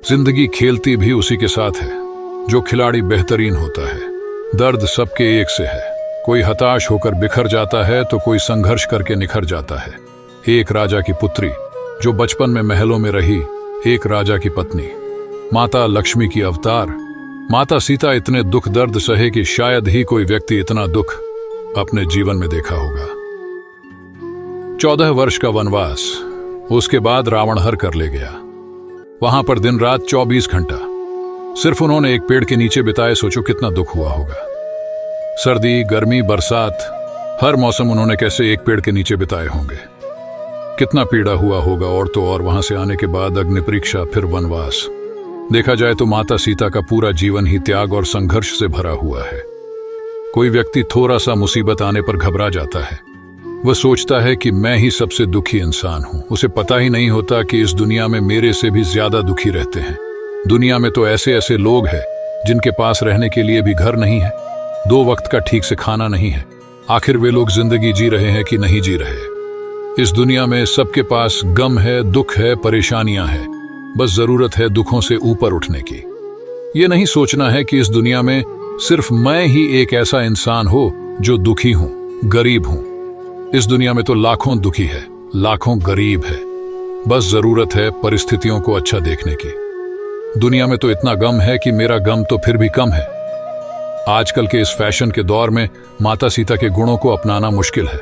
जिंदगी खेलती भी उसी के साथ है जो खिलाड़ी बेहतरीन होता है। दर्द सबके एक से है, कोई हताश होकर बिखर जाता है तो कोई संघर्ष करके निखर जाता है। एक राजा की पुत्री जो बचपन में महलों में रही, एक राजा की पत्नी, माता लक्ष्मी की अवतार माता सीता इतने दुख दर्द सहे कि शायद ही कोई व्यक्ति इतना दुख अपने जीवन में देखा होगा। 14 वर्ष का वनवास, उसके बाद रावण हर कर ले गया। वहां पर दिन रात 24 घंटा सिर्फ उन्होंने एक पेड़ के नीचे बिताए। सोचो कितना दुख हुआ होगा। सर्दी, गर्मी, बरसात, हर मौसम उन्होंने कैसे एक पेड़ के नीचे बिताए होंगे। कितना पीड़ा हुआ होगा। और तो और वहां से आने के बाद अग्नि परीक्षा, फिर वनवास। देखा जाए तो माता सीता का पूरा जीवन ही त्याग और संघर्ष से भरा हुआ है। कोई व्यक्ति थोड़ा सा मुसीबत आने पर घबरा जाता है। वह सोचता है कि मैं ही सबसे दुखी इंसान हूं। उसे पता ही नहीं होता कि इस दुनिया में मेरे से भी ज्यादा दुखी रहते हैं। दुनिया में तो ऐसे ऐसे लोग हैं जिनके पास रहने के लिए भी घर नहीं है, 2 वक्त का ठीक से खाना नहीं है। आखिर वे लोग जिंदगी जी रहे हैं कि नहीं जी रहे। इस दुनिया में सबके पास गम है, दुख है, परेशानियां हैं। बस जरूरत है दुखों से ऊपर उठने की। ये नहीं सोचना है कि इस दुनिया में सिर्फ मैं ही एक ऐसा इंसान हो जो दुखी हूं, गरीब हूं। इस दुनिया में तो लाखों दुखी है, लाखों गरीब है। बस जरूरत है परिस्थितियों को अच्छा देखने की। दुनिया में तो इतना गम है कि मेरा गम तो फिर भी कम है। आजकल के इस फैशन के दौर में माता सीता के गुणों को अपनाना मुश्किल है।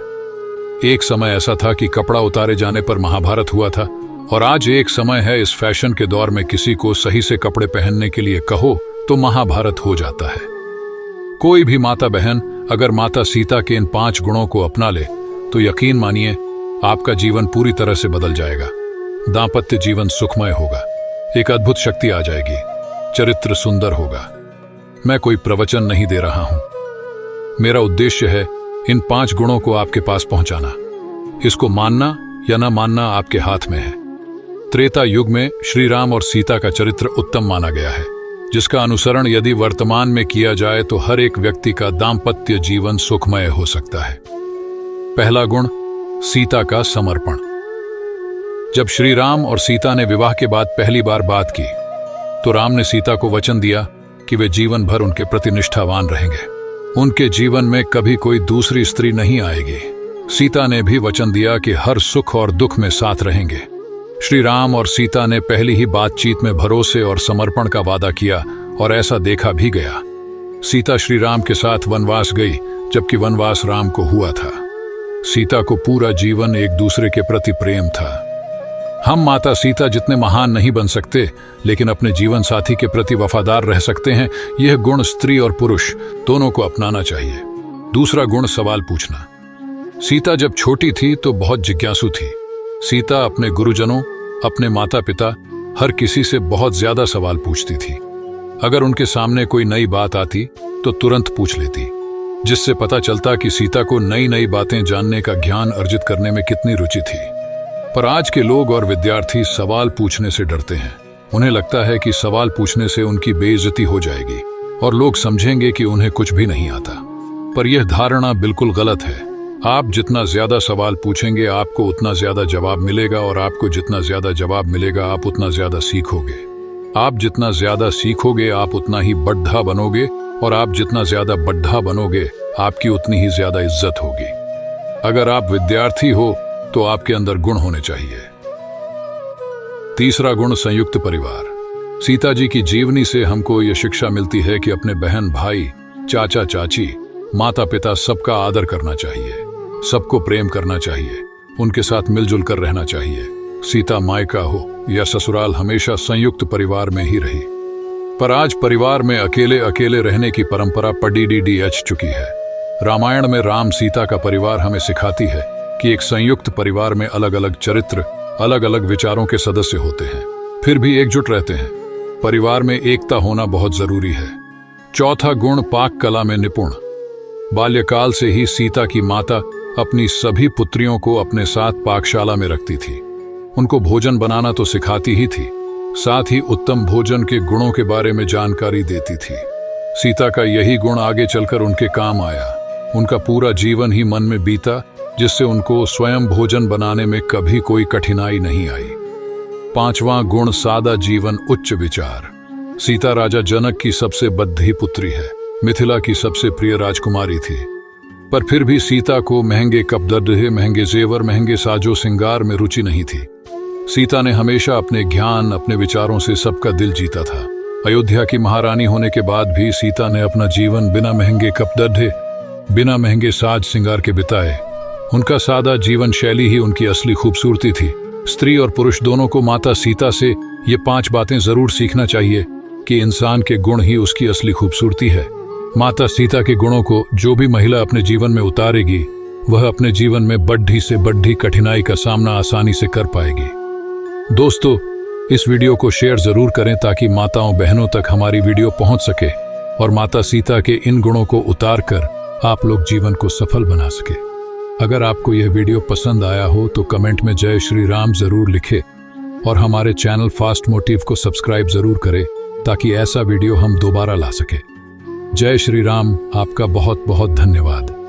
एक समय ऐसा था कि कपड़ा उतारे जाने पर महाभारत हुआ था, और आज एक समय है इस फैशन के दौर में किसी को सही से कपड़े पहनने के लिए कहो तो महाभारत हो जाता है। कोई भी माता बहन अगर माता सीता के इन 5 गुणों को अपना ले तो यकीन मानिए आपका जीवन पूरी तरह से बदल जाएगा। दांपत्य जीवन सुखमय होगा, एक अद्भुत शक्ति आ जाएगी, चरित्र सुंदर होगा। मैं कोई प्रवचन नहीं दे रहा हूं, मेरा उद्देश्य है इन 5 गुणों को आपके पास पहुंचाना। इसको मानना या ना मानना आपके हाथ में है। त्रेता युग में श्री राम और सीता का चरित्र उत्तम माना गया है, जिसका अनुसरण यदि वर्तमान में किया जाए तो हर एक व्यक्ति का दांपत्य जीवन सुखमय हो सकता है। पहला गुण, सीता का समर्पण। जब श्री राम और सीता ने विवाह के बाद पहली बार बात की तो राम ने सीता को वचन दिया कि वे जीवन भर उनके प्रति निष्ठावान रहेंगे। उनके जीवन में कभी कोई दूसरी स्त्री नहीं आएगी। सीता ने भी वचन दिया कि हर सुख और दुख में साथ रहेंगे। श्री राम और सीता ने पहली ही बातचीत में भरोसे और समर्पण का वादा किया, और ऐसा देखा भी गया। सीता श्री राम के साथ वनवास गई, जबकि वनवास राम को हुआ था। सीता को पूरा जीवन एक दूसरे के प्रति प्रेम था। हम माता सीता जितने महान नहीं बन सकते, लेकिन अपने जीवन साथी के प्रति वफादार रह सकते हैं। यह गुण स्त्री और पुरुष दोनों को अपनाना चाहिए। दूसरा गुण, सवाल पूछना। सीता जब छोटी थी तो बहुत जिज्ञासु थी। सीता अपने गुरुजनों, अपने माता पिता, हर किसी से बहुत ज्यादा सवाल पूछती थी। अगर उनके सामने कोई नई बात आती तो तुरंत पूछ लेती, जिससे पता चलता कि सीता को नई नई बातें जानने का ज्ञान अर्जित करने में कितनी रुचि थी। पर आज के लोग और विद्यार्थी सवाल पूछने से डरते हैं। उन्हें लगता है कि सवाल पूछने से उनकी बेइज्जती हो जाएगी और लोग समझेंगे कि उन्हें कुछ भी नहीं आता। पर यह धारणा बिल्कुल गलत है। आप जितना ज्यादा सवाल पूछेंगे आपको उतना ज्यादा जवाब मिलेगा, और आपको जितना ज्यादा जवाब मिलेगा आप उतना ज्यादा सीखोगे। आप जितना ज्यादा सीखोगे आप उतना ही बढ़ा बनोगे, और आप जितना ज्यादा बढ़ा बनोगे आपकी उतनी ही ज्यादा इज्जत होगी। अगर आप विद्यार्थी हो तो आपके अंदर गुण होने चाहिए। तीसरा गुण, संयुक्त परिवार। सीता जी की जीवनी से हमको यह शिक्षा मिलती है कि अपने बहन भाई, चाचा चाची, माता पिता सबका आदर करना चाहिए, सबको प्रेम करना चाहिए, उनके साथ मिलजुल कर रहना चाहिए। सीता मायका हो या ससुराल, हमेशा संयुक्त परिवार में ही रही। पर आज परिवार में अकेले अकेले रहने की परंपरा पड़ी चुकी है। रामायण में राम सीता का परिवार हमें सिखाती है कि एक संयुक्त परिवार में अलग अलग चरित्र, अलग अलग विचारों के सदस्य होते हैं, फिर भी एकजुट रहते हैं। परिवार में एकता होना बहुत जरूरी है। चौथा गुण, पाक कला में निपुण। बाल्यकाल से ही सीता की माता अपनी सभी पुत्रियों को अपने साथ पाकशाला में रखती थी। उनको भोजन बनाना तो सिखाती ही थी, साथ ही उत्तम भोजन के गुणों के बारे में जानकारी देती थी। सीता का यही गुण आगे चलकर उनके काम आया। उनका पूरा जीवन ही मन में बीता, जिससे उनको स्वयं भोजन बनाने में कभी कोई कठिनाई नहीं आई। पांचवां गुण सादा जीवन उच्च विचार। सीता राजा जनक की सबसे बद्धी पुत्री है, मिथिला की सबसे प्रिय राजकुमारी थी। पर फिर भी सीता को महंगे कपदर्दे, महंगे जेवर, महंगे साजो सिंगार में रुचि नहीं थी। सीता ने हमेशा अपने ज्ञान, अपने विचारों से सबका दिल जीता था। अयोध्या की महारानी होने के बाद भी सीता ने अपना जीवन बिना महंगे कपदर्दे, बिना महंगे साज सिंगार के बिताए। उनका सादा जीवन शैली ही उनकी असली खूबसूरती थी। स्त्री और पुरुष दोनों को माता सीता से ये 5 बातें जरूर सीखना चाहिए कि इंसान के गुण ही उसकी असली खूबसूरती है। माता सीता के गुणों को जो भी महिला अपने जीवन में उतारेगी, वह अपने जीवन में बढ़ी से बढ़ी कठिनाई का सामना आसानी से कर पाएगी। दोस्तों, इस वीडियो को शेयर जरूर करें ताकि माताओं बहनों तक हमारी वीडियो पहुंच सके और माता सीता के इन गुणों को उतार कर आप लोग जीवन को सफल बना सके। अगर आपको यह वीडियो पसंद आया हो तो कमेंट में जय श्री राम जरूर लिखें और हमारे चैनल फास्ट मोटिव को सब्सक्राइब जरूर करें ताकि ऐसा वीडियो हम दोबारा ला सके। जय श्री राम। आपका बहुत बहुत धन्यवाद।